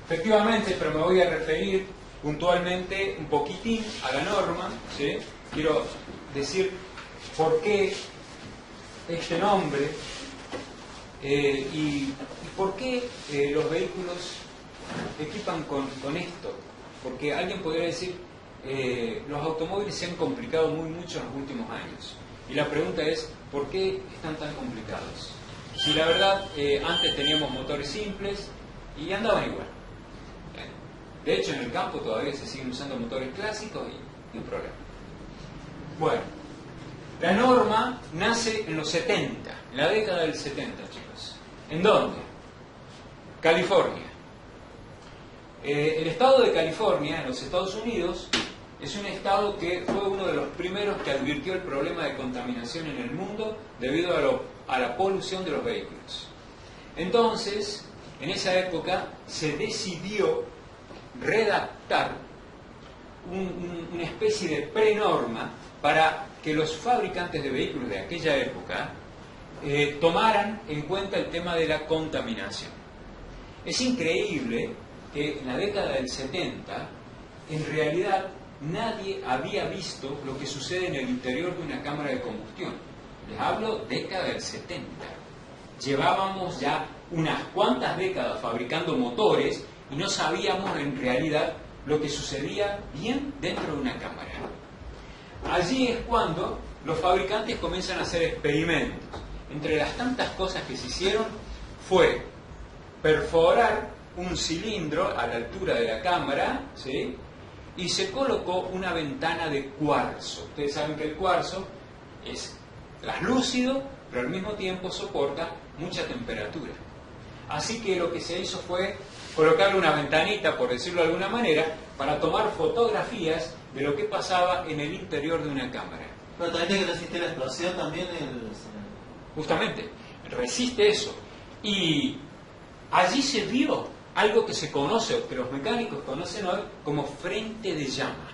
Efectivamente, pero me voy a referir puntualmente un poquitín a la norma, ¿sí? Quiero decir por qué este nombre y por qué los vehículos equipan con esto. Porque alguien podría decir, los automóviles se han complicado mucho en los últimos años. Y la pregunta es, ¿por qué están tan complicados? Si la verdad, antes teníamos motores simples y andaban igual. De hecho, en el campo todavía se siguen usando motores clásicos y un problema. Bueno, la norma nace en los 70, en la década del 70, chicos. ¿En dónde? California. El estado de California, en los Estados Unidos, es un estado que fue uno de los primeros que advirtió el problema de contaminación en el mundo debido a la polución de los vehículos. Entonces, en esa época se decidió redactar una especie de prenorma para que los fabricantes de vehículos de aquella época tomaran en cuenta el tema de la contaminación. Es increíble que en la década del 70, en realidad, nadie había visto lo que sucede en el interior de una cámara de combustión. Les hablo década del 70. Llevábamos ya unas cuantas décadas fabricando motores y no sabíamos en realidad lo que sucedía bien dentro de una cámara. Allí es cuando los fabricantes comienzan a hacer experimentos. Entre las tantas cosas que se hicieron fue perforar un cilindro a la altura de la cámara, ¿sí? Y se colocó una ventana de cuarzo. Ustedes saben que el cuarzo es translúcido, pero al mismo tiempo soporta mucha temperatura. Así que lo que se hizo fue colocarle una ventanita, por decirlo de alguna manera, para tomar fotografías de lo que pasaba en el interior de una cámara. Pero también tiene que resistir la explosión también. Justamente, resiste eso. Y allí se vio algo que se conoce, que los mecánicos conocen hoy como frente de llama.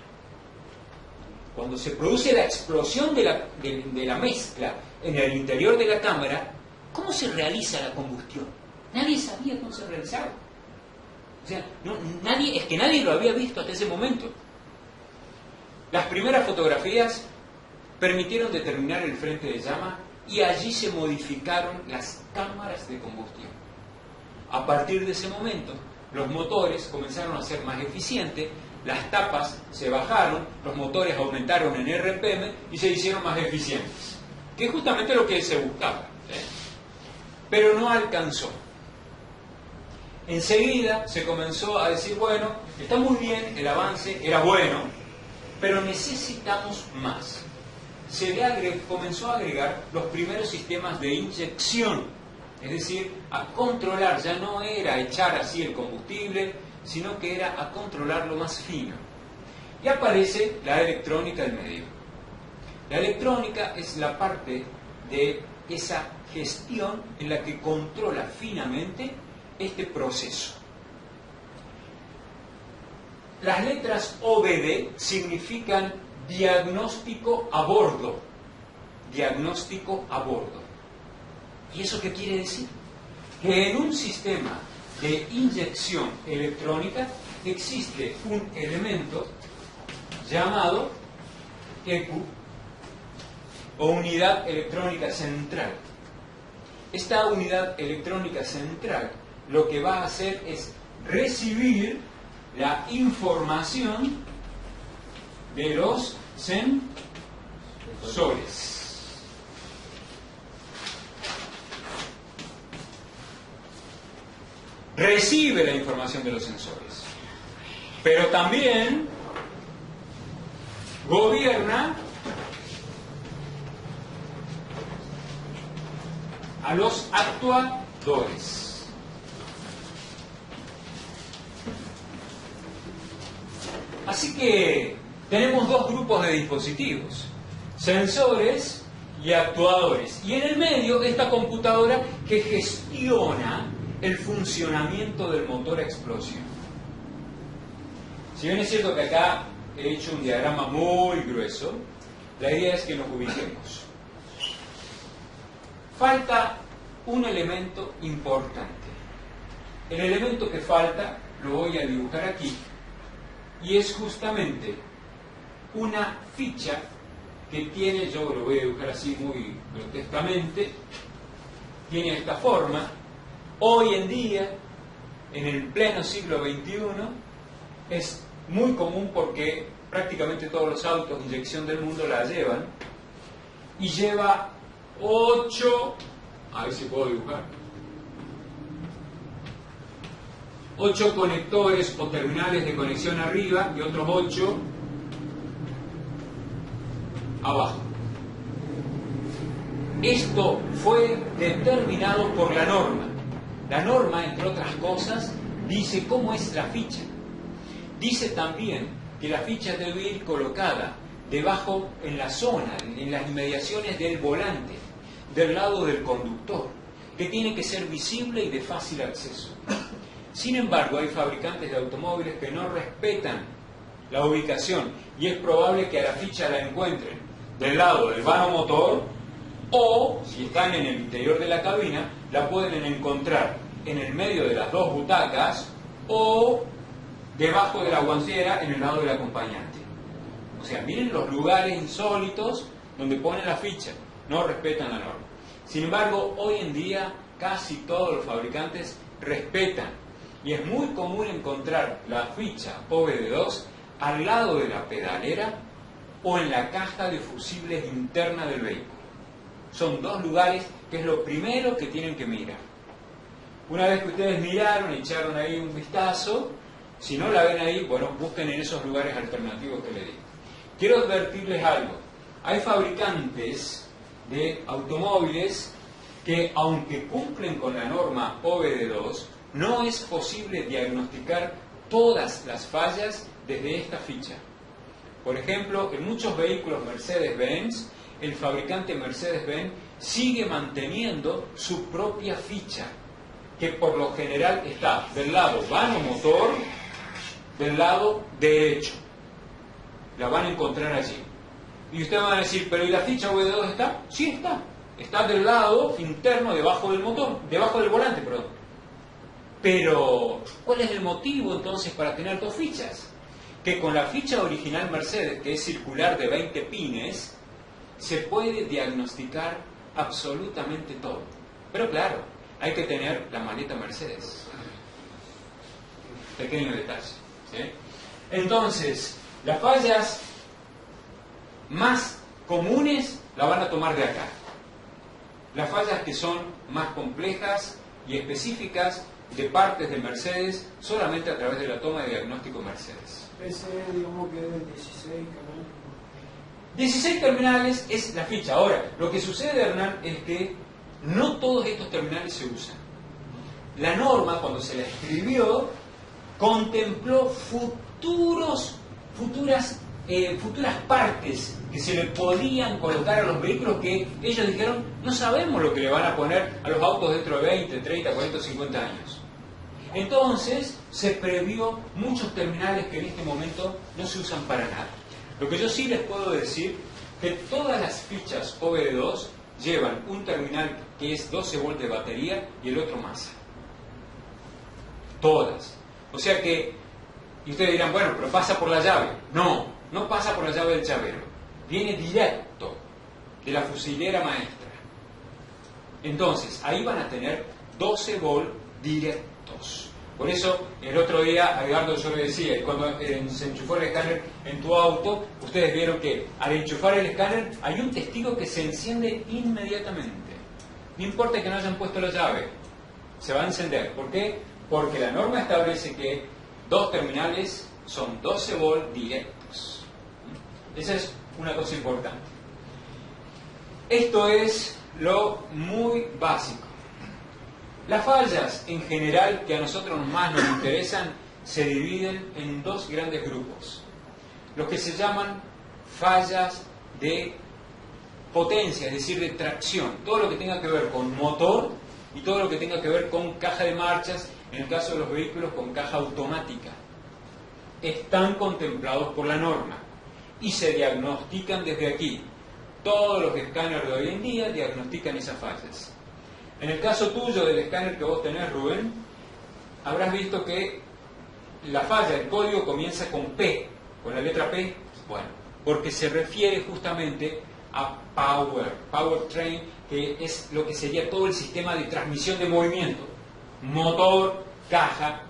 Cuando se produce la explosión de la mezcla en el interior de la cámara, ¿cómo se realiza la combustión? Nadie sabía cómo se realizaba. O sea, nadie lo había visto hasta ese momento. Las primeras fotografías permitieron determinar el frente de llama y allí se modificaron las cámaras de combustión. A partir de ese momento, los motores comenzaron a ser más eficientes, las tapas se bajaron, los motores aumentaron en RPM y se hicieron más eficientes, que es justamente lo que se buscaba, ¿eh? Pero no alcanzó. Enseguida se comenzó a decir, bueno, está muy bien, el avance era bueno, pero necesitamos más. Comenzó a agregar los primeros sistemas de inyección. Es decir, a controlar, ya no era echar así el combustible, sino que era a controlarlo más fino. Y aparece la electrónica del medio. La electrónica es la parte de esa gestión en la que controla finamente este proceso. Las letras OBD significan diagnóstico a bordo. Diagnóstico a bordo. ¿Y eso qué quiere decir? Que en un sistema de inyección electrónica existe un elemento llamado ECU o unidad electrónica central. Esta unidad electrónica central lo que va a hacer es recibir la información de los sensores. Recibe la información de los sensores, pero también gobierna a los actuadores. Así que tenemos dos grupos de dispositivos, sensores y actuadores, y en el medio esta computadora que gestiona el funcionamiento del motor a explosión. Si bien es cierto que acá he hecho un diagrama muy grueso, la idea es que nos ubiquemos. Falta un elemento importante. El elemento que falta lo voy a dibujar aquí, y es justamente una ficha que tiene, yo lo voy a dibujar así muy grotescamente, tiene esta forma. Hoy en día, en el pleno siglo XXI, es muy común porque prácticamente todos los autos de inyección del mundo la llevan, y lleva 8, a ver si puedo dibujar, 8 conectores o terminales de conexión arriba y otros 8 abajo. Esto fue determinado por la norma. La norma, entre otras cosas, dice cómo es la ficha. Dice también que la ficha debe ir colocada debajo, en la zona, en las inmediaciones del volante, del lado del conductor, que tiene que ser visible y de fácil acceso. Sin embargo, hay fabricantes de automóviles que no respetan la ubicación, y es probable que a la ficha la encuentren del lado del vano motor, o, si están en el interior de la cabina, la pueden encontrar en el medio de las dos butacas o debajo de la guantera en el lado del acompañante. O sea, miren los lugares insólitos donde ponen la ficha, no respetan la norma. Sin embargo, hoy en día casi todos los fabricantes respetan, y es muy común encontrar la ficha OBD2 al lado de la pedalera o en la caja de fusibles interna del vehículo. Son dos lugares que es lo primero que tienen que mirar. Una vez que ustedes miraron, echaron ahí un vistazo, si no la ven ahí, bueno, busquen en esos lugares alternativos que les digo. Quiero advertirles algo. Hay fabricantes de automóviles que, aunque cumplen con la norma OBD2, no es posible diagnosticar todas las fallas desde esta ficha. Por ejemplo, en muchos vehículos Mercedes-Benz, el fabricante Mercedes-Benz sigue manteniendo su propia ficha, que por lo general está del lado vano motor, del lado derecho. La van a encontrar allí. Y ustedes van a decir, ¿pero y la ficha OBD2 está? Sí está. Está del lado interno, debajo del motor, debajo del volante, perdón. Pero, ¿cuál es el motivo entonces para tener dos fichas? Que con la ficha original Mercedes, que es circular de 20 pines, se puede diagnosticar absolutamente todo. Pero claro, hay que tener la maleta Mercedes. Pequeño detalle, ¿sí? Entonces, las fallas más comunes la van a tomar de acá. Las fallas que son más complejas y específicas de partes de Mercedes solamente a través de la toma de diagnóstico Mercedes. Ese, digamos que es 16 canales. 16 terminales es la ficha. Ahora, lo que sucede, Hernán, es que no todos estos terminales se usan. La norma, cuando se la escribió, contempló futuras partes que se le podían colocar a los vehículos, que ellos dijeron, no sabemos lo que le van a poner a los autos dentro de 20, 30, 40 o 50 años. Entonces se previó muchos terminales que en este momento no se usan para nada. Lo que yo sí les puedo decir, que todas las fichas OBD2 llevan un terminal que es 12 volts de batería y el otro masa. Todas. O sea que, y ustedes dirán, bueno, pero pasa por la llave. No, no pasa por la llave del llavero. Viene directo de la fusilera maestra. Entonces, ahí van a tener 12 volts directos. Por eso, el otro día, a Edgardo yo le decía, cuando se enchufó el escáner en tu auto, ustedes vieron que al enchufar el escáner hay un testigo que se enciende inmediatamente. No importa que no hayan puesto la llave, se va a encender. ¿Por qué? Porque la norma establece que dos terminales son 12 volts directos. Esa es una cosa importante. Esto es lo muy básico. Las fallas en general que a nosotros más nos interesan se dividen en dos grandes grupos. Los que se llaman fallas de potencia, es decir, de tracción. Todo lo que tenga que ver con motor y todo lo que tenga que ver con caja de marchas, en el caso de los vehículos con caja automática. Están contemplados por la norma y se diagnostican desde aquí. Todos los escáneres de hoy en día diagnostican esas fallas. En el caso tuyo del escáner que vos tenés, Rubén, habrás visto que la falla del código comienza con P, con la letra P? Bueno, porque se refiere justamente a powertrain, que es lo que sería todo el sistema de transmisión de movimiento, motor, caja,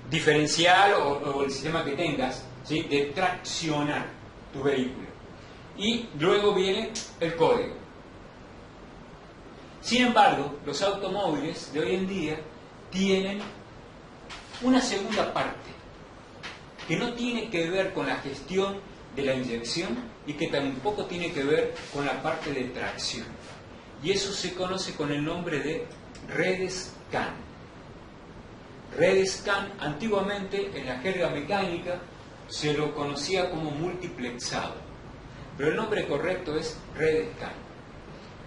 diferencial o el sistema que tengas, ¿sí?, de traccionar tu vehículo. Y luego viene el código. Sin embargo, los automóviles de hoy en día tienen una segunda parte que no tiene que ver con la gestión de la inyección y que tampoco tiene que ver con la parte de tracción. Y eso se conoce con el nombre de redes CAN. Redes CAN, antiguamente en la jerga mecánica se lo conocía como multiplexado, pero el nombre correcto es redes CAN.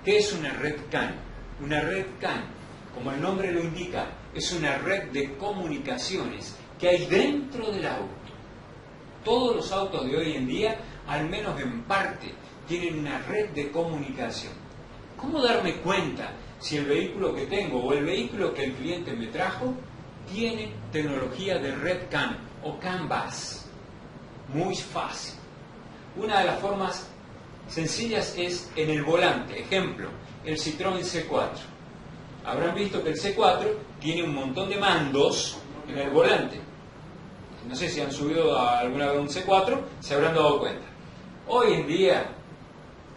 ¿Qué es una red CAN? Una red CAN, como el nombre lo indica, es una red de comunicaciones que hay dentro del auto. Todos los autos de hoy en día, al menos en parte, tienen una red de comunicación. ¿Cómo darme cuenta si el vehículo que tengo o el vehículo que el cliente me trajo tiene tecnología de red CAN o CAN bus? Muy fácil. Una de las formas sencillas es en el volante. Ejemplo, el Citroën C4. Habrán visto que el C4 tiene un montón de mandos en el volante. No sé si han subido alguna vez un C4, se habrán dado cuenta. Hoy en día,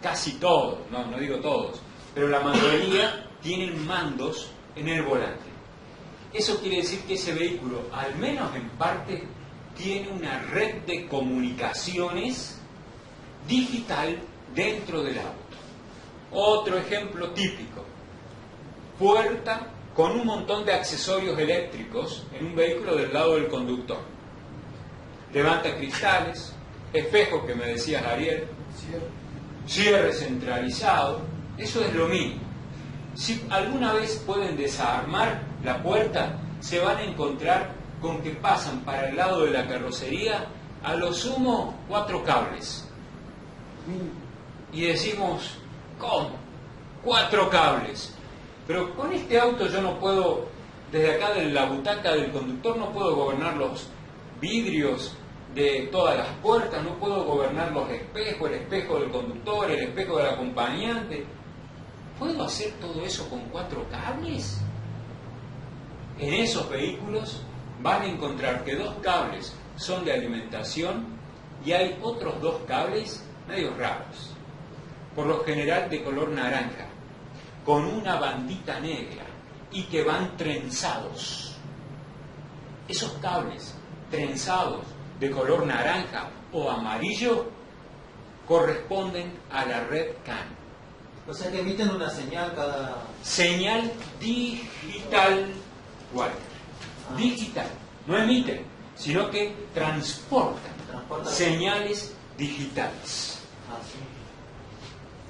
casi todos, no digo todos, pero la mayoría tienen mandos en el volante. Eso quiere decir que ese vehículo, al menos en parte, tiene una red de comunicaciones digital dentro del auto. Otro ejemplo típico: puerta con un montón de accesorios eléctricos en un vehículo del lado del conductor. Levanta cristales, espejo que me decías, Ariel, cierre centralizado. Eso es lo mínimo. Si alguna vez pueden desarmar la puerta, se van a encontrar con que pasan para el lado de la carrocería a lo sumo 4 cables. Y decimos, ¿cómo? 4 cables. Pero con este auto yo no puedo, desde acá de la butaca del conductor, no puedo gobernar los vidrios de todas las puertas, no puedo gobernar los espejos, el espejo del conductor, el espejo del acompañante. ¿Puedo hacer todo eso con 4 cables? En esos vehículos van a encontrar que 2 cables son de alimentación y hay otros 2 cables medio raros, por lo general de color naranja, con una bandita negra y que van trenzados. Esos cables trenzados de color naranja o amarillo corresponden a la red CAN. O sea que emiten una señal cada... Señal digital, Walter. Digital. No emiten, sino que transportan señales digitales. Sí.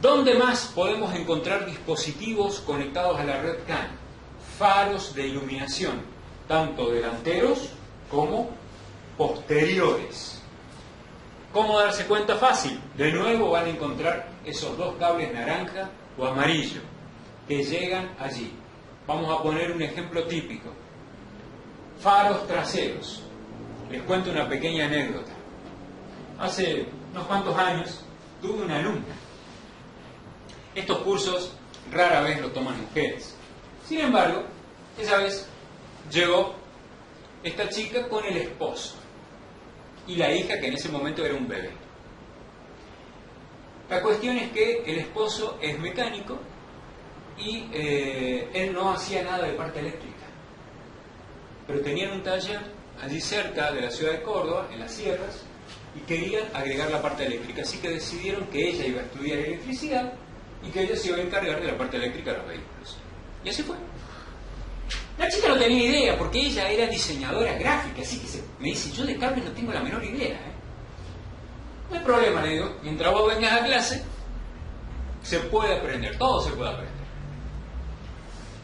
¿Dónde más podemos encontrar dispositivos conectados a la red CAN? Faros de iluminación, tanto delanteros como posteriores. ¿Cómo darse cuenta? Fácil. De nuevo van a encontrar esos 2 cables naranja o amarillo que llegan allí. Vamos a poner un ejemplo típico. Faros traseros. Les cuento una pequeña anécdota. Hace unos cuantos años tuve una alumna. Estos cursos rara vez los toman mujeres. Sin embargo, esa vez llegó esta chica con el esposo y la hija, que en ese momento era un bebé. La cuestión es que el esposo es mecánico y él no hacía nada de parte eléctrica, pero tenían un taller allí cerca de la ciudad de Córdoba, en las sierras, y querían agregar la parte eléctrica, así que decidieron que ella iba a estudiar electricidad y que ella se iba a encargar de la parte eléctrica de los vehículos. Y así fue. La chica no tenía idea, porque ella era diseñadora gráfica, así que me dice, yo de cable no tengo la menor idea. No hay problema, le digo, mientras vos vengas a clase, se puede aprender, todo se puede aprender.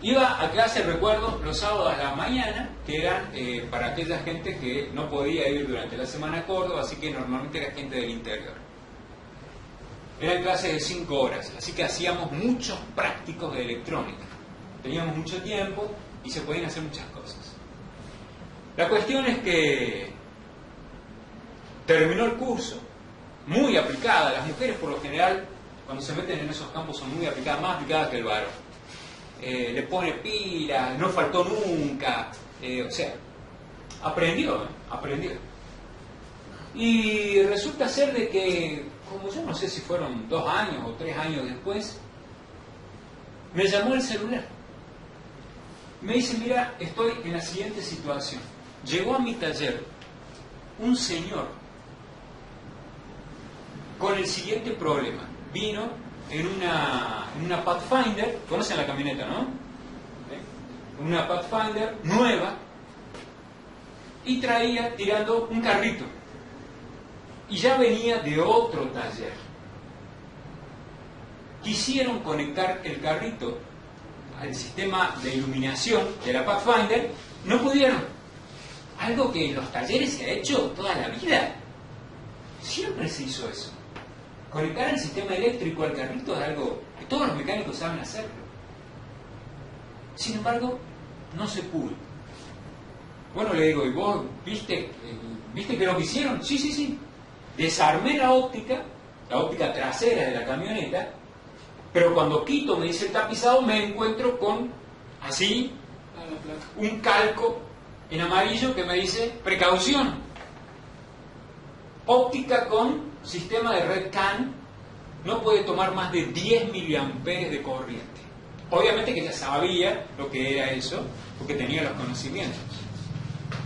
Iba a clase, recuerdo, los sábados a la mañana, que eran para aquella gente que no podía ir durante la semana a Córdoba, así que normalmente era gente del interior. Eran clases de 5 horas, así que hacíamos muchos prácticos de electrónica. Teníamos mucho tiempo y se podían hacer muchas cosas. La cuestión es que terminó el curso, muy aplicada. Las mujeres por lo general, cuando se meten en esos campos, son muy aplicadas, más aplicadas que el varón. Le pone pilas, no faltó nunca, o sea, aprendió. Y resulta ser de que, como yo no sé si fueron 2 años o 3 años después, me llamó el celular. Me dice, mira, estoy en la siguiente situación. Llegó a mi taller un señor con el siguiente problema. Vino en una Pathfinder, conocen la camioneta, ¿no? Una Pathfinder nueva y traía tirando un carrito. Y ya venía de otro taller. Quisieron conectar el carrito al sistema de iluminación de la Pathfinder, no pudieron. Algo que en los talleres se ha hecho toda la vida. Siempre se hizo eso. Conectar el sistema eléctrico al carrito es algo que todos los mecánicos saben hacerlo. Sin embargo, no se pudo. Bueno, le digo, ¿y vos viste que lo que hicieron? Sí. Desarmé la óptica trasera de la camioneta, pero cuando quito, me dice el tapizado, me encuentro con, así, un calco en amarillo que me dice, precaución, óptica con sistema de red CAN, no puede tomar más de 10 miliamperes de corriente. Obviamente que ya sabía lo que era eso, porque tenía los conocimientos.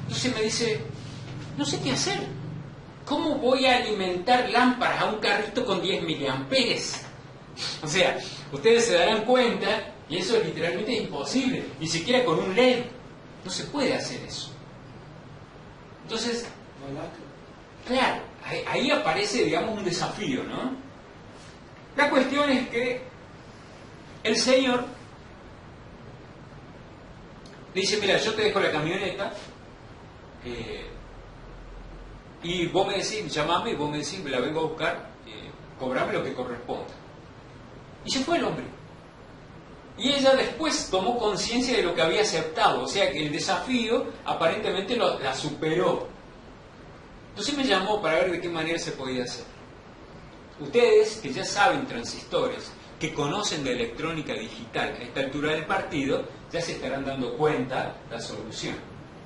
Entonces me dice, no sé qué hacer. ¿Cómo voy a alimentar lámparas a un carrito con 10 miliamperes? O sea, ustedes se darán cuenta, y eso es literalmente imposible, ni siquiera con un LED. No se puede hacer eso. Entonces, claro, ahí aparece, digamos, un desafío, ¿no? La cuestión es que el señor le dice, mira, yo te dejo la camioneta, y vos me decís, llamame, y vos me decís, me la vengo a buscar, cobrame lo que corresponda. Y se fue el hombre. Y ella después tomó conciencia de lo que había aceptado, o sea que el desafío aparentemente la superó. Entonces me llamó para ver de qué manera se podía hacer. Ustedes que ya saben transistores, que conocen de electrónica digital a esta altura del partido, ya se estarán dando cuenta la solución.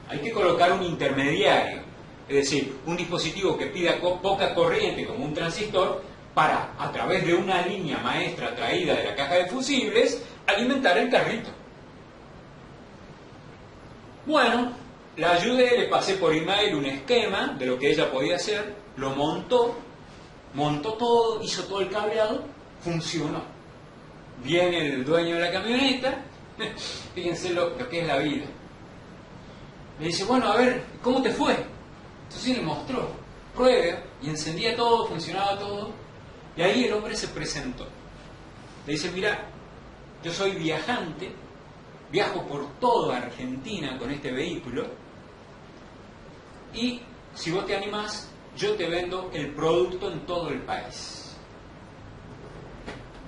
Hay que colocar un intermediario, es decir, un dispositivo que pida poca corriente como un transistor para, a través de una línea maestra traída de la caja de fusibles, alimentar el carrito. Bueno, la ayudé, le pasé por email un esquema de lo que ella podía hacer, lo montó todo, hizo todo el cableado, funcionó. Viene el dueño de la camioneta, fíjense lo que es la vida. Le dice, bueno, a ver, ¿cómo te fue? Entonces le mostró, prueba, y encendía todo, funcionaba todo. Y ahí el hombre se presentó. Le dice, mira, yo soy viajante, viajo por toda Argentina con este vehículo, y si vos te animás, yo te vendo el producto en todo el país.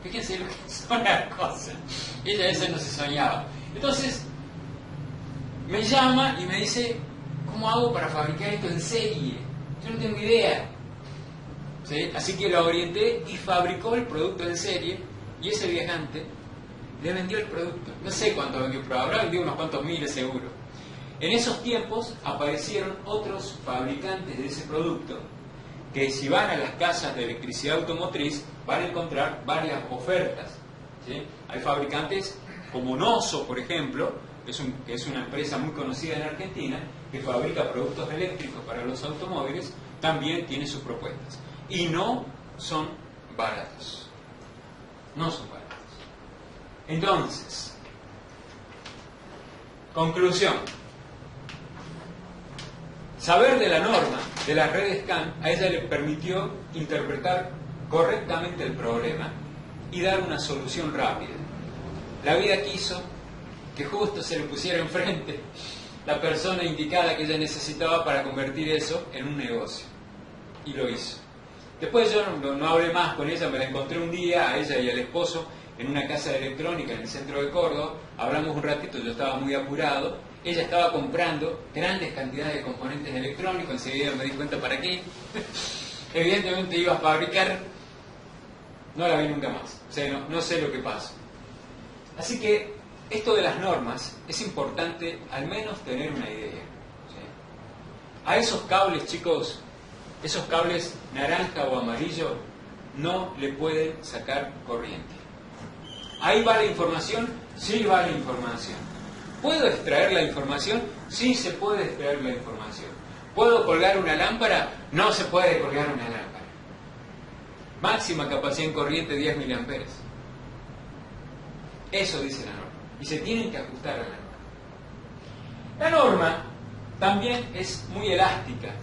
Fíjense lo que son las cosas. Ella eso no se soñaba. Entonces, me llama y me dice, ¿cómo hago para fabricar esto en serie? Yo no tengo idea. ¿Sí? Así que la orienté y fabricó el producto en serie, y ese viajante le vendió el producto. No sé cuánto vendió, pero habrá vendido unos cuantos miles seguro. En esos tiempos aparecieron otros fabricantes de ese producto que si van a las casas de electricidad automotriz van a encontrar varias ofertas. ¿Sí? Hay fabricantes como Noso, por ejemplo, que es una empresa muy conocida en Argentina, que fabrica productos eléctricos para los automóviles, también tiene sus propuestas. Y no son baratos. No son baratos. Entonces, conclusión. Saber de la norma de las redes CAN a ella le permitió interpretar correctamente el problema y dar una solución rápida. La vida quiso que justo se le pusiera enfrente la persona indicada que ella necesitaba para convertir eso en un negocio. Y lo hizo. Después yo no hablé más con ella, me la encontré un día, a ella y al esposo, en una casa de electrónica en el centro de Córdoba. Hablamos un ratito, yo estaba muy apurado, ella estaba comprando grandes cantidades de componentes electrónicos, enseguida me di cuenta para qué. Evidentemente iba a fabricar, no la vi nunca más, o sea, no sé lo que pasa. Así que esto de las normas es importante al menos tener una idea. ¿Sí? A esos cables, chicos, esos cables naranja o amarillo, no le pueden sacar corriente. ¿Ahí va la información? Sí va la información. ¿Puedo extraer la información? Sí se puede extraer la información. ¿Puedo colgar una lámpara? No se puede colgar una lámpara. Máxima capacidad en corriente 10 mA. Eso dice la norma. Y se tienen que ajustar a la norma. La norma también es muy elástica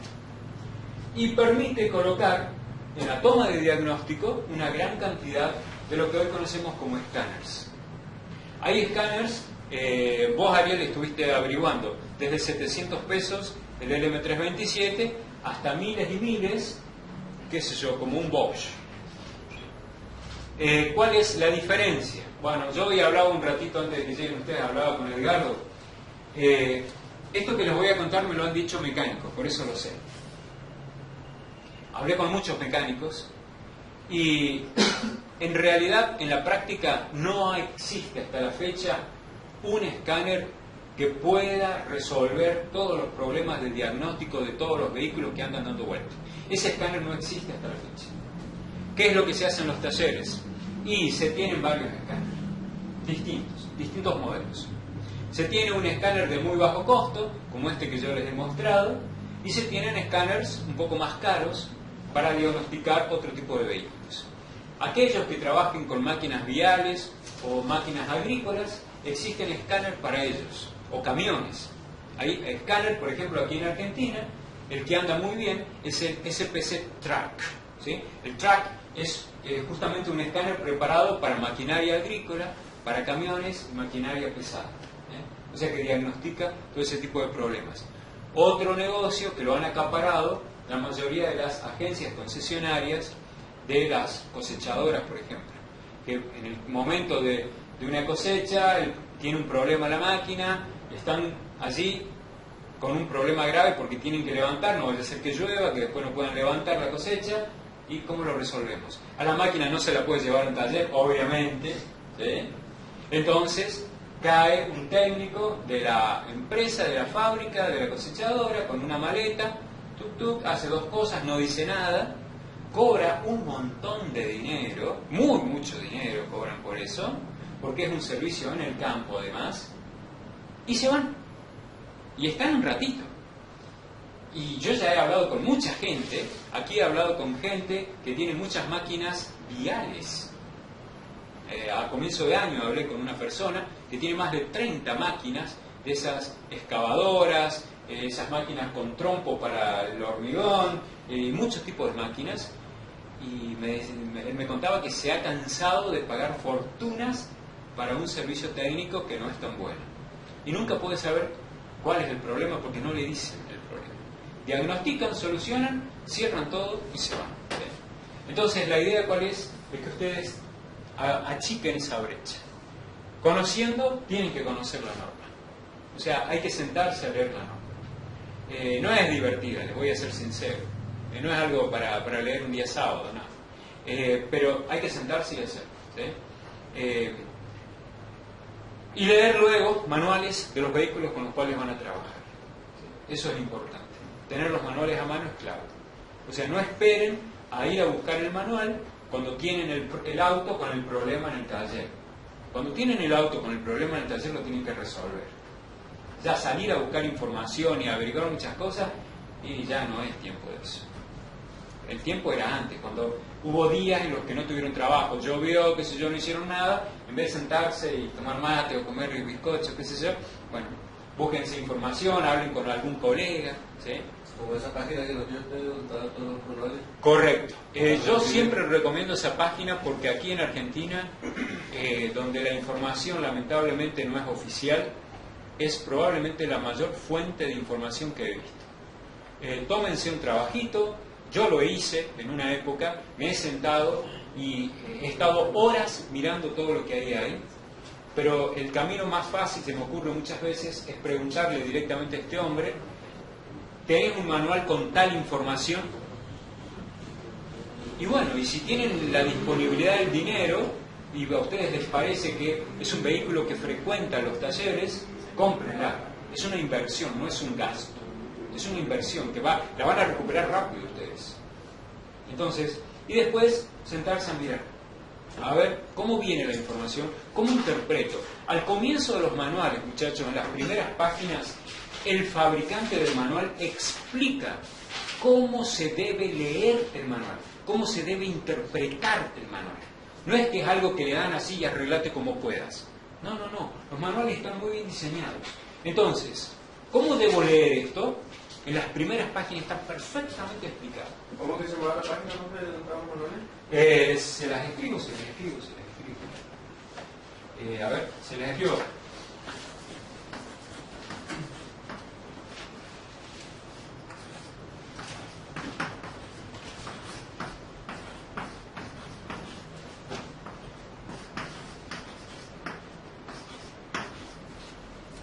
y permite colocar en la toma de diagnóstico una gran cantidad de lo que hoy conocemos como escáneres. Hay escáneres, vos Ariel estuviste averiguando, desde 700 pesos el LM327 hasta miles y miles, qué sé yo, como un Bosch. ¿Cuál es la diferencia? Bueno, yo hoy hablaba un ratito antes de que lleguen ustedes, hablaba con Edgardo. Esto que les voy a contar me lo han dicho mecánicos, por eso lo sé. Hablé con muchos mecánicos y en realidad en la práctica no existe hasta la fecha un escáner que pueda resolver todos los problemas de diagnóstico de todos los vehículos que andan dando vueltas. Ese escáner no existe hasta la fecha. ¿Qué es lo que se hace en los talleres? Y se tienen varios escáneres, distintos modelos. Se tiene un escáner de muy bajo costo, como este que yo les he mostrado, y se tienen escáneres un poco más caros para diagnosticar otro tipo de vehículos. Aquellos que trabajen con máquinas viales o máquinas agrícolas, existen escáneres para ellos, o camiones. Hay escáner, por ejemplo, aquí en Argentina, el que anda muy bien es el SPC Track. ¿Sí? El Track es justamente un escáner preparado para maquinaria agrícola, para camiones y maquinaria pesada. O sea que diagnostica todo ese tipo de problemas. Otro negocio que lo han acaparado la mayoría de las agencias concesionarias de las cosechadoras, por ejemplo, que en el momento de una cosecha tiene un problema la máquina, están allí con un problema grave porque tienen que levantar, no vaya a ser que llueva, que después no puedan levantar la cosecha. ¿Y cómo lo resolvemos? A la máquina no se la puede llevar a un taller, obviamente, ¿sí? Entonces cae un técnico de la empresa, de la fábrica, de la cosechadora, con una maleta, hace dos cosas, no dice nada, cobra un montón de dinero, mucho dinero cobran por eso, porque es un servicio en el campo además, y se van. Y están un ratito. Y yo ya he hablado con mucha gente, aquí he hablado con gente que tiene muchas máquinas viales. A comienzo de año hablé con una persona que tiene más de 30 máquinas de esas excavadoras, esas máquinas con trompo para el hormigón, muchos tipos de máquinas, y me contaba que se ha cansado de pagar fortunas para un servicio técnico que no es tan bueno. Y nunca puede saber cuál es el problema porque no le dicen el problema. Diagnostican, solucionan, cierran todo y se van. ¿Sí? Entonces la idea cuál es que ustedes achiquen esa brecha. Conociendo, tienen que conocer la norma. O sea, hay que sentarse a leer la norma. No es divertida, les voy a ser sincero. No es algo para leer un día sábado, no. Pero hay que sentarse y hacerlo. ¿Sí? Y leer luego manuales de los vehículos con los cuales van a trabajar. ¿Sí? Eso es importante. Tener los manuales a mano es clave. O sea, no esperen a ir a buscar el manual cuando tienen el auto con el problema en el taller. Cuando tienen el auto con el problema en el taller lo tienen que resolver. Ya salir a buscar información y averiguar muchas cosas, y ya no es tiempo de eso. El tiempo era antes, cuando hubo días en los que no tuvieron trabajo, llovió, qué sé yo, no hicieron nada, en vez de sentarse y tomar mate o comer bizcochos, qué sé yo, bueno, búsquense información, hablen con algún colega, ¿sí? Como esa página que nos dio usted, donde están todos los manuales. Correcto. Yo siempre recomiendo esa página porque aquí en Argentina, donde la información lamentablemente no es oficial, es probablemente la mayor fuente de información que he visto. Tómense un trabajito, yo lo hice en una época, me he sentado y he estado horas mirando todo lo que hay ahí pero el camino más fácil, se me ocurre muchas veces, es preguntarle directamente a este hombre: ¿tenés un manual con tal información? Y bueno, y si tienen la disponibilidad del dinero y a ustedes les parece que es un vehículo que frecuenta los talleres, cómprenla. Es una inversión, no es un gasto. Es una inversión que la van a recuperar rápido ustedes. Entonces, y después sentarse a mirar, a ver cómo viene la información, cómo interpreto. Al comienzo de los manuales, muchachos, en las primeras páginas, el fabricante del manual explica cómo se debe leer el manual, cómo se debe interpretar el manual. No es que es algo que le dan así y arreglate como puedas. No, no, no. Los manuales están muy bien diseñados. Entonces, ¿cómo debo leer esto? En las primeras páginas está perfectamente explicado. ¿Cómo que se llama la página donde entramos manuales? Se las escribo. A ver, se las escribo.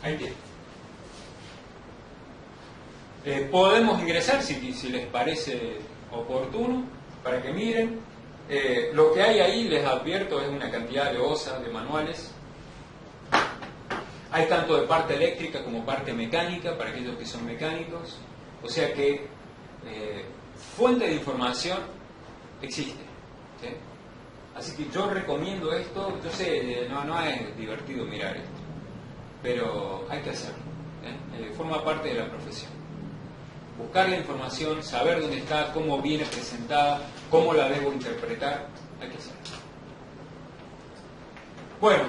Ahí tiene. Podemos ingresar si les parece oportuno para que miren. Lo que hay ahí, les advierto, es una cantidad de osas, de manuales. Hay tanto de parte eléctrica como parte mecánica para aquellos que son mecánicos. O sea que fuente de información existe, ¿sí? Así que yo recomiendo esto. Yo sé, no es divertido mirar esto, pero hay que hacerlo, forma parte de la profesión. Buscar la información, saber dónde está, cómo viene presentada, cómo la debo interpretar, hay que hacerlo. Bueno,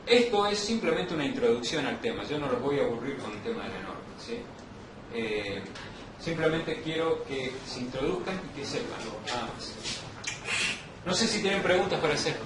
esto es simplemente una introducción al tema. Yo no los voy a aburrir con el tema de la norma, ¿sí? Simplemente quiero que se introduzcan y que sepan, nada más. No sé si tienen preguntas para hacer.